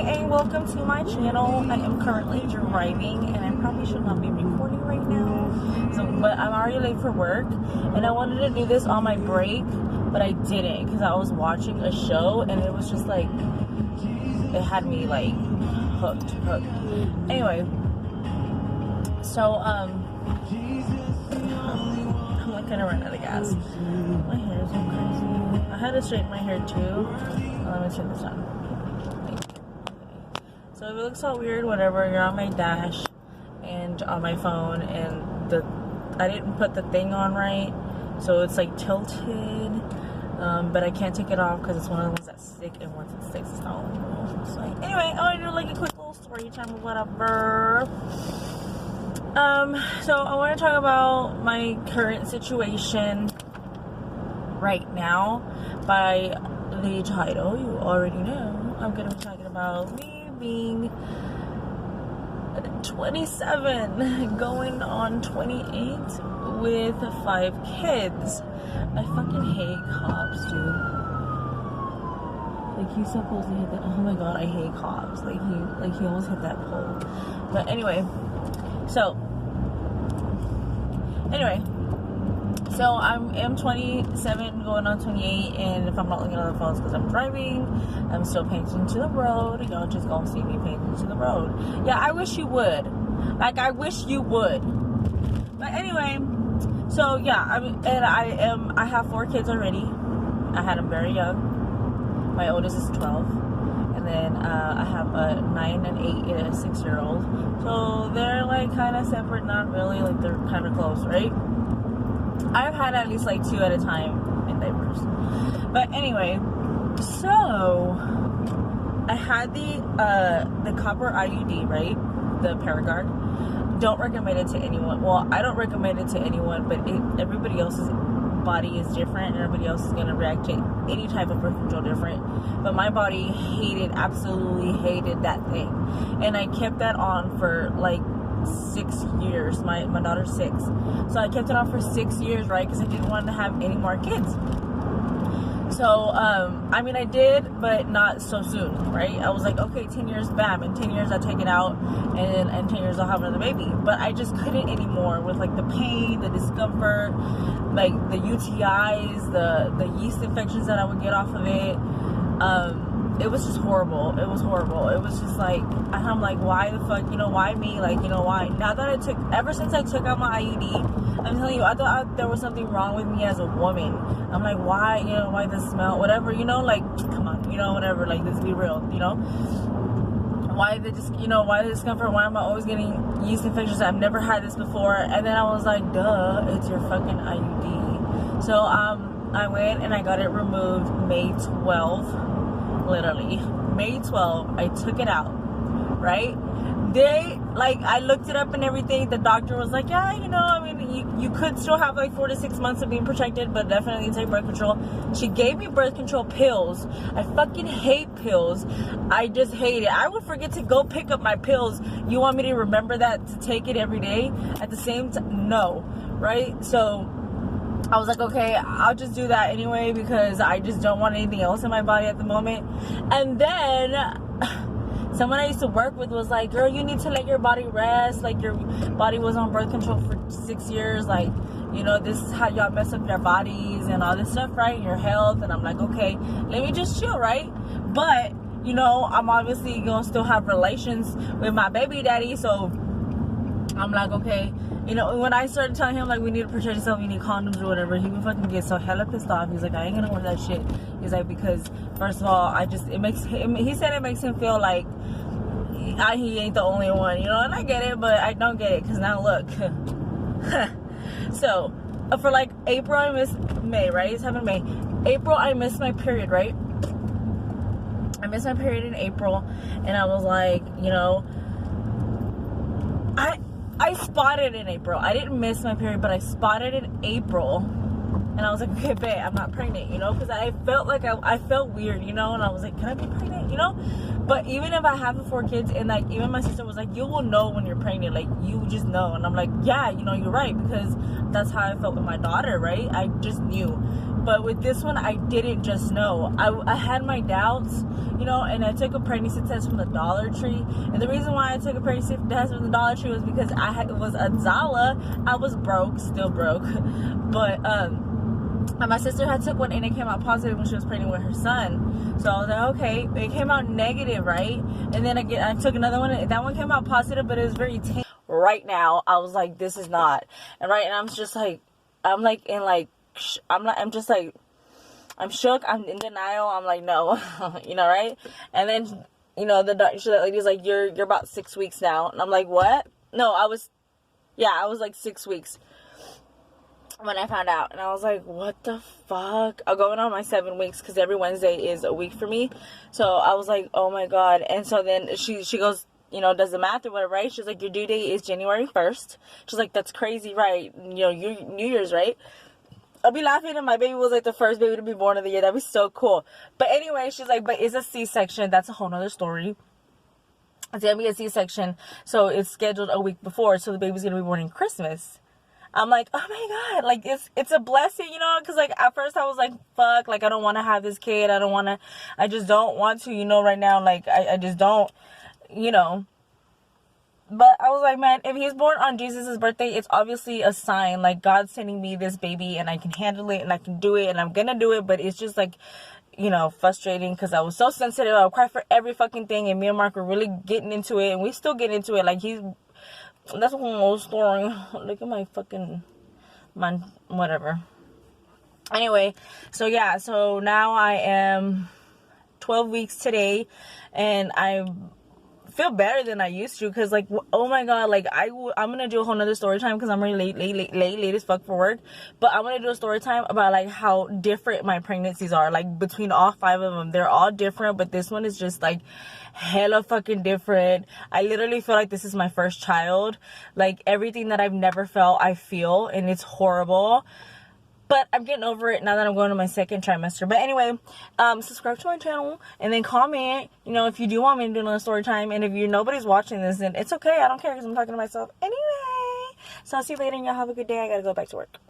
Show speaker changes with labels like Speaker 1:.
Speaker 1: and welcome to my channel. I am currently driving and I probably should not be recording right now. But I'm already late for work and I wanted to do this on my break, but I didn't because I was watching a show and it was just like, it had me like hooked. Anyway, so I'm like gonna run out of gas. My hair is so crazy. I had to straighten my hair too. Let me turn this on. So if it looks all weird, whatever, you're on my dash and on my phone, and I didn't put the thing on right, so it's like tilted, but I can't take it off because it's one of the ones that stick, and once it sticks, it's not removable. So anyway, I want to do like a quick little story time or whatever. So I want to talk about my current situation right now. By the title, you already know I'm going to be talking about me being 27 going on 28 with 5 kids. I fucking hate cops, dude. Like, he's supposed to hit that. Oh my god, I hate cops. Like he almost hit that pole. But anyway, so I am 27 going on 28, and if I'm not looking at the phones because I'm driving, I'm still paying attention to the road. Y'all just gonna see me paying attention to the road. Yeah, I wish you would. Like, I wish you would. But anyway, so yeah, I have 4 kids already. I had them very young. My oldest is 12. And then I have a 9 and 8 and a 6-year-old. So they're like kind of separate, not really, like they're kind of close, right? I've had at least like 2 at a time in diapers. But anyway, so I had the copper IUD, right? The Paragard. Don't recommend it to anyone. Well, I don't recommend it to anyone, but everybody else's body is different, and everybody else is going to react to any type of birth control different. But my body absolutely hated that thing, and I kept that on for like 6 years. My daughter's 6, so I kept it on for 6 years, right? Because I didn't want to have any more kids. So I mean, I did, but not so soon, right? I was like, okay, 10 years, bam, in 10 years I take it out, and in 10 years I'll have another baby. But I just couldn't anymore with like the pain, the discomfort, like the UTIs, the yeast infections that I would get off of it. It was just horrible. It was horrible. It was just like, I'm like, why the fuck, why me? Like, why? Now that ever since I took out my IUD, I'm telling you, I thought there was something wrong with me as a woman. I'm like, why, why the smell, whatever, like, come on, whatever, like, let's be real, why the discomfort, why am I always getting yeast infections? I've never had this before. And then I was like, duh, it's your fucking IUD. So, I went and I got it removed May 12th. Literally May 12th, I took it out, right? I looked it up and everything. The doctor was like, yeah, I mean, you could still have like 4 to 6 months of being protected, but definitely take birth control. She gave me birth control pills. I fucking hate pills. I just hate it. I would forget to go pick up my pills. You want me to remember that to take it every day at the same time? No, right? So I was like, okay, I'll just do that anyway because I just don't want anything else in my body at the moment. And then someone I used to work with was like, girl, you need to let your body rest. Like, your body was on birth control for 6 years. Like, this is how y'all mess up your bodies and all this stuff, right? Your health. And I'm like, okay, let me just chill, right? But, I'm obviously going to still have relations with my baby daddy. So I'm like, okay. When I started telling him, like, we need to protect yourself, you need condoms or whatever, he would fucking get so hella pissed off. He's like, I ain't gonna wear that shit. He's like, because, first of all, he said it makes him feel like he ain't the only one, and I get it, but I don't get it, because now look. So, for like April, I missed May, right? It's happened May. April, I missed my period, right? I missed my period in April, and I was like, I spotted in April. I didn't miss my period, but I spotted in April. And I was like, okay, babe, I'm not pregnant, because I felt like I felt weird, and I was like, can I be pregnant, But even if I have the 4 kids, and like, even my sister was like, you will know when you're pregnant, like, you just know. And I'm like, yeah, you're right, because that's how I felt with my daughter, right? I just knew. But with this one, I didn't just know. I had my doubts, you know, and I took a pregnancy test from the Dollar Tree. And the reason why I took a pregnancy test from the Dollar Tree was because it was a Zala. I was broke, still broke, but and my sister had took one and it came out positive when she was pregnant with her son. So I was like, okay, it came out negative, right? And then again, I took another one, and that one came out positive, but it was very right now. I was like, this is not. And right now, I'm just like, I'm like in like, I'm just like, I'm shook. I'm in denial. I'm like, no, you know, right? And then, you know, the lady's like, you're about 6 weeks now. And I'm like, what? No, I was like 6 weeks when I found out. And I was like, what the fuck? I'm going on my 7 weeks because every Wednesday is a week for me. So I was like, oh my God. And so then she goes, you know, does the math or whatever, right? She's like, your due date is January 1st. She's like, that's crazy, right? You know, New Year's, right? I'll be laughing if my baby was like the first baby to be born of the year. That'd be so cool. But anyway, she's like, but it's a C-section. That's a whole nother story. It's going to be a C-section. So it's scheduled a week before. So the baby's going to be born in Christmas. I'm like, oh my God, like it's a blessing, you know, because like at first I was like, fuck, like I don't want to have this kid. I just don't want to, you know, right now, like I just don't, you know. But I was like, man, if he's born on Jesus' birthday, it's obviously a sign, like God's sending me this baby and I can handle it and I can do it and I'm gonna do it. But it's just like, you know, frustrating because I was so sensitive. I would cry for every fucking thing, and me and Mark were really getting into it, and we still get into it. Like that's a whole story. Look at my fucking, whatever. Anyway, so yeah, so now I am 12 weeks today, and I feel better than I used to, because like, oh my God, like I'm gonna do a whole nother story time because I'm really late as fuck for work. But I'm gonna do a story time about like how different my pregnancies are, like between all 5 of them. They're all different, but this one is just like hella fucking different. I literally feel like this is my first child. Like everything that I've never felt, I feel, and it's horrible. But I'm getting over it now that I'm going to my 2nd trimester. But anyway, subscribe to my channel and then comment, you know, if you do want me to do another story time. And if nobody's watching this, then it's okay. I don't care because I'm talking to myself anyway. So I'll see you later and y'all have a good day. I got to go back to work.